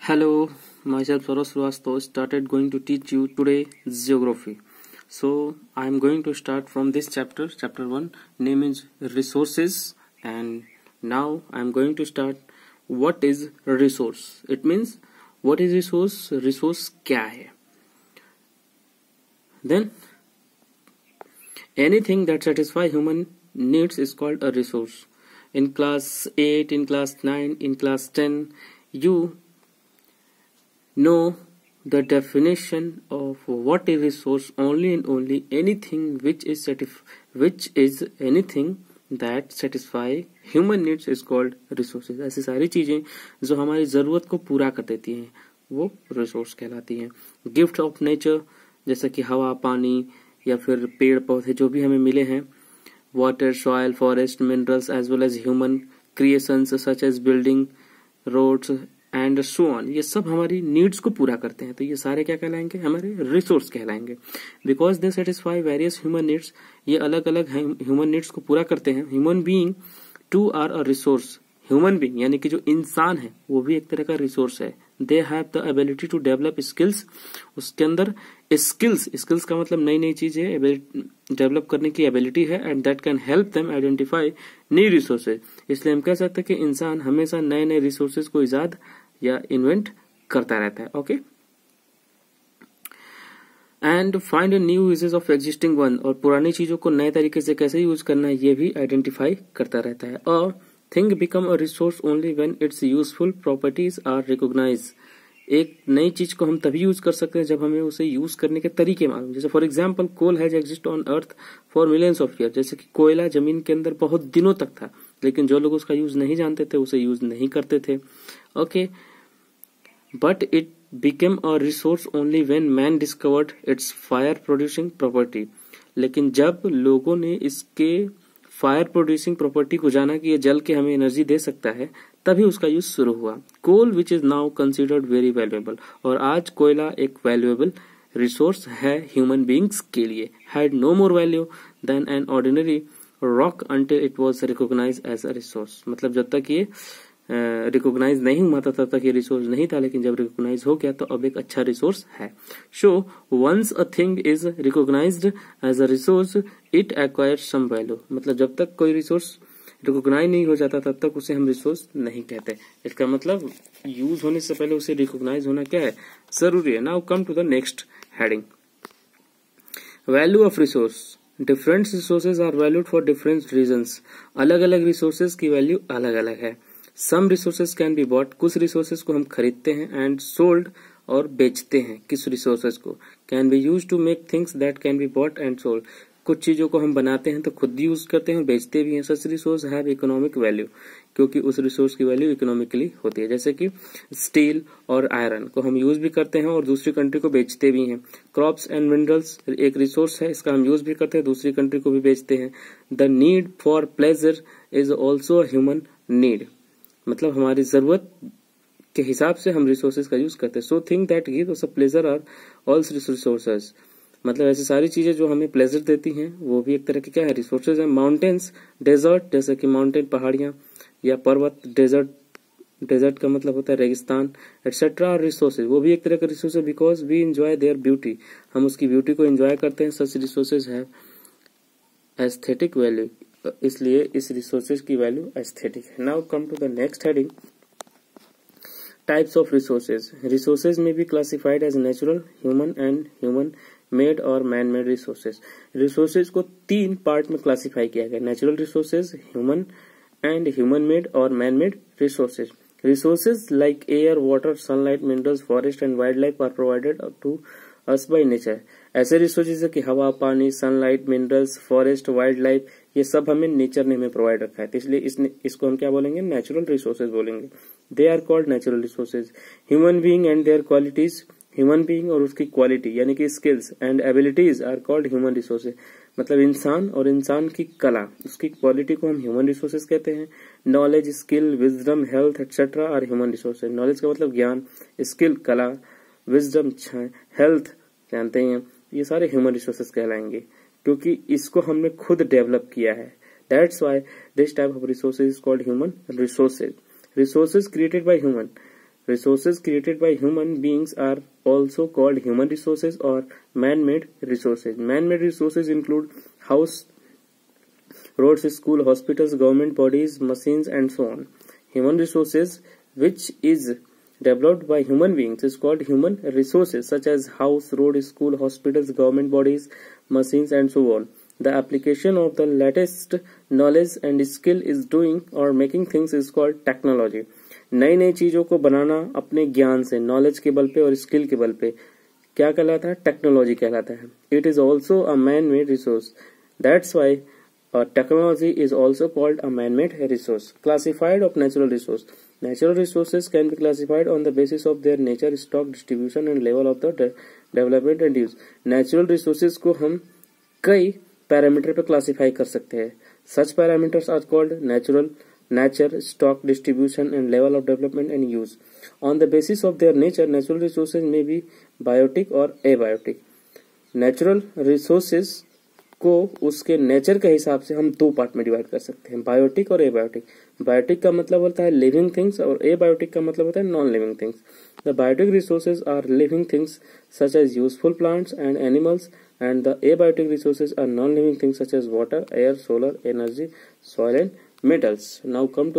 Hello, myself Saurabh Srivastava started going to teach you today geography. So I am going to start from this chapter 1. Name is resources, and now I am going to start what is resource. It means what is resource? Resource क्या है? Then anything that satisfies human needs is called a resource. In class 8, in class 9, in class 10, you know the definition of what is resource only and only anything which is anything that satisfy human needs is called resources. ऐसी सारी चीजें जो हमारी जरूरत को पूरा कर देती हैं वो रिसोर्स कहलाती हैं. गिफ्ट ऑफ नेचर जैसा कि हवा, पानी या फिर पेड़ पौधे जो भी हमें मिले हैं, water, soil, forest, minerals as well as human creations such as building, roads and so on, ये सब हमारी नीड्स को पूरा करते हैं. तो ये सारे क्या कहलाएंगे? हमारे रिसोर्स कहलाएंगे. Because they satisfy various human needs, ये अलग अलग ह्यूमन नीड्स को पूरा करते हैं. Human being too are a resource. Human being यानी कि जो इंसान है वो भी एक तरह का रिसोर्स है. They have the ability to develop skills. उसके अंदर स्किल्स का मतलब नई नई चीजें डेवलप करने की एबिलिटी है. And that can help them identify new resources. इसलिए हम कह सकते हैं कि इंसान हमेशा नए नए रिसोर्सेज को इजाद या इन्वेंट करता रहता है. Okay, and find new uses of existing one. और पुरानी चीजों को नए तरीके से कैसे यूज करना है ये भी आइडेंटिफाई करता रहता है. और thing become a resource only when its useful properties are recognize. एक नई चीज को हम तभी यूज कर सकते हैं जब हमें उसे यूज करने के तरीके मालूम. जैसे for example, coal has exist on earth for millions of year. जैसे कि कोयला जमीन के अंदर बहुत दिनों तक था, लेकिन जो लोग उसका यूज नहीं जानते थे उसे यूज नहीं करते थे. Okay, but it became a resource only when man discovered it's fire producing property. लेकिन जब लोगों ने इसके फायर प्रोड्यूसिंग प्रॉपर्टी को जाना कि ये जल के हमें एनर्जी दे सकता है, तभी उसका यूज शुरू हुआ. Coal which is now considered very valuable. और आज कोयला एक वैल्यूएबल रिसोर्स है ह्यूमन बींग्स के लिए. Had no more value than an ordinary rock until it was recognise as a resource. मतलब जब तक ये रिकॉग्नाइज नहीं हुआ था तब तक ये रिसोर्स नहीं था, लेकिन जब रिकॉग्नाइज हो गया तो अब एक अच्छा रिसोर्स है. So once a thing is recognized as a resource it acquires some value. मतलब जब तक कोई रिसोर्स रिकॉग्नाइज नहीं हो जाता तब तक उसे हम रिसोर्स नहीं कहते. इसका मतलब यूज होने से पहले उसे रिकॉग्नाइज होना क्या है? जरूरी है. Now come to the next heading, value of resource. Different resources are valued for different reasons. अलग अलग रिसोर्सेज की वैल्यू अलग अलग है. Some resources can be bought. कुछ रिसोर्सेज को हम खरीदते हैं. एंड सोल्ड और बेचते हैं. किस रिसोर्सेज को? Can be use to make things that can be bought and sold. कुछ चीजों को हम बनाते हैं तो खुद यूज करते हैं, बेचते भी हैं. सच रिसोर्स हैव इकोनॉमिक वैल्यू, क्योंकि उस रिसोर्स की वैल्यू इकोनॉमिकली होती है. जैसे कि स्टील और आयरन को हम यूज भी करते हैं और दूसरी कंट्री को बेचते भी हैं. क्रॉप्स एंड मिनरल्स एक रिसोर्स है, इसका हम यूज भी करते हैं, दूसरी कंट्री को भी बेचते हैं. The need for pleasure is also a human need. मतलब हमारी जरूरत के हिसाब से हम रिसोर्सेज का यूज करते हैं. So thing that give us a pleasure are also resources. मतलब ऐसी सारी चीजें जो हमें प्लेजर देती हैं वो भी एक तरह के क्या है? रिसोर्सेज है. माउंटेन्स, डेजर्ट, जैसे कि माउंटेन पहाड़ियां या पर्वत. डेजर्ट का मतलब होता है रेगिस्तान, एटसेट्रा. और रिसोर्सेज वो भी एक तरह का रिसोर्स है. Because we enjoy their beauty, हम उसकी ब्यूटी को एंजॉय करते हैं. सच रिसोर्सेज है एस्थेटिक वैल्यू, इसलिए इस रिसोर्सेज की वैल्यू एस्थेटिक है. Now come to the next heading, types of resources. Resources में be classified as natural, human and human made और मैन मेड रिसोर्सेज. रिसोर्सेज को 3 पार्ट में क्लासिफाई किया गया: natural resources, human and human made और man made resources. Resources like air, water, sunlight, minerals, forest and wildlife are provided to us by nature. ऐसे resources है कि हवा, पानी, sunlight, minerals, forest, wildlife, ये सब हमें nature ने हमें प्रोवाइड रखा है. तो इसलिए इसको हम क्या बोलेंगे? नेचुरल रिसोर्सेज बोलेंगे. They are called natural resources. Human being and their qualities. Human being और उसकी क्वालिटी यानी कि skills and abilities are called human resources. मतलब इंसान और इंसान की कला, उसकी क्वालिटी को हम ह्यूमन रिसोर्सेज कहते हैं. Knowledge, skill, wisdom, health etcetera are human resources. Knowledge का मतलब ज्ञान, स्किल कला, विजडम हेल्थ जानते हैं, ये सारे ह्यूमन रिसोर्सेज कहलाएंगे क्योंकि इसको हमने खुद डेवलप किया है. That's why this type of resources is called human resources. Resources created by human. Resources created by human beings are also called human resources or man-made resources. Man-made resources include house, roads, school, hospitals, government bodies, machines, and so on. Human resources, which is developed by human beings, is called human resources, such as house, road, school, hospitals, government bodies, machines, and so on. The application of the latest knowledge and skill is doing or making things is called technology. नई नई चीजों को बनाना अपने ज्ञान से, knowledge के बल पे और स्किल के बल पे क्या कहलाता है? टेक्नोलॉजी कहलाता है. It is also a man made resource. That's why technology is also called a man-made resource. Classified of natural resource. Natural resources can be classified on the basis of their nature, stock, distribution and level of the development and use. Natural resources को हम कई parameter पे classify कर सकते हैं. Such parameters are called nature, stock, distribution and level of development and use. On the basis of their nature, natural resources may be biotic or abiotic. Natural resources को उसके nature के हिसाब से हम दो पार्ट में डिवाइड कर सकते हैं, बायोटिक और एबायोटिक. बायोटिक का मतलब होता है लिविंग थिंग्स और एबायोटिक का मतलब होता है non living things. The biotic resources are living things such as useful plants and animals and the abiotic resources are non-living things such as water, air, solar energy, soil and metals. Now come to